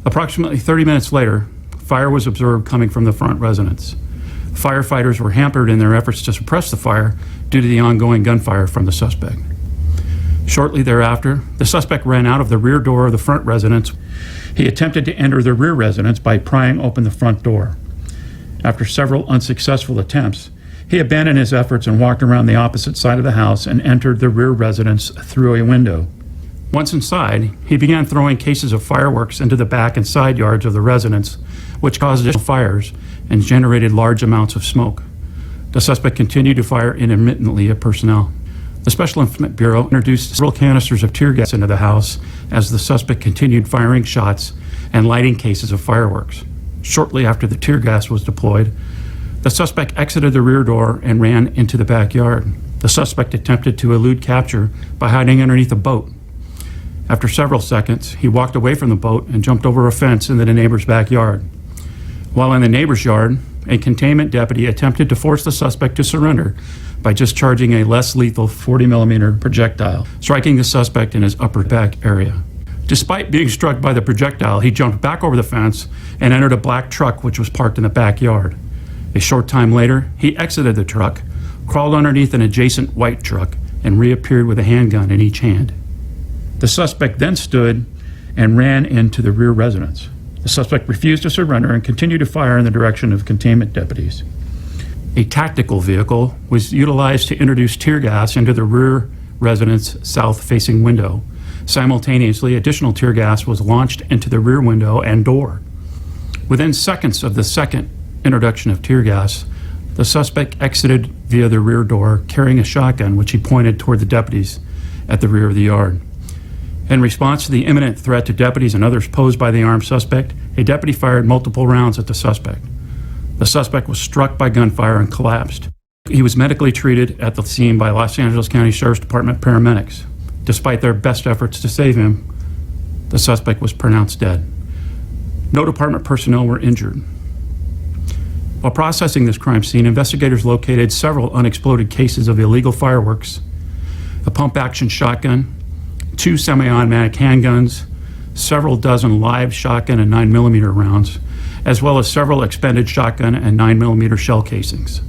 Approximately 30 minutes later, fire was observed coming from the front residence. Firefighters were hampered in their efforts to suppress the fire due to the ongoing gunfire from the suspect. Shortly thereafter, the suspect ran out of the rear door of the front residence. He attempted to enter the rear residence by prying open the front door. After several unsuccessful attempts, he abandoned his efforts and walked around the opposite side of the house and entered the rear residence through a window. Once inside, he began throwing cases of fireworks into the back and side yards of the residence, which caused additional fires and generated large amounts of smoke. The suspect continued to fire intermittently at personnel. The Special Enforcement Bureau introduced several canisters of tear gas into the house as the suspect continued firing shots and lighting cases of fireworks. Shortly after the tear gas was deployed, the suspect exited the rear door and ran into the backyard. The suspect attempted to elude capture by hiding underneath a boat. After several seconds, he walked away from the boat and jumped over a fence into the neighbor's backyard. While in the neighbor's yard, a containment deputy attempted to force the suspect to surrender by discharging a less lethal 40mm projectile, striking the suspect in his upper back area. Despite being struck by the projectile, he jumped back over the fence and entered a black truck which was parked in the backyard. A short time later, he exited the truck, crawled underneath an adjacent white truck, and reappeared with a handgun in each hand. The suspect then stood and ran into the rear residence. The suspect refused to surrender and continued to fire in the direction of containment deputies. A tactical vehicle was utilized to introduce tear gas into the rear residence south-facing window. Simultaneously, additional tear gas was launched into the rear window and door. Within seconds of the second introduction of tear gas, the suspect exited via the rear door carrying a shotgun which he pointed toward the deputies at the rear of the yard. In response to the imminent threat to deputies and others posed by the armed suspect, a deputy fired multiple rounds at the suspect. The suspect was struck by gunfire and collapsed. He was medically treated at the scene by Los Angeles County Sheriff's Department paramedics. Despite their best efforts to save him, the suspect was pronounced dead. No department personnel were injured. While processing this crime scene, investigators located several unexploded cases of illegal fireworks, a pump-action shotgun, 2 semi-automatic handguns, several dozen live shotgun and 9mm rounds, as well as several expended shotgun and 9mm shell casings.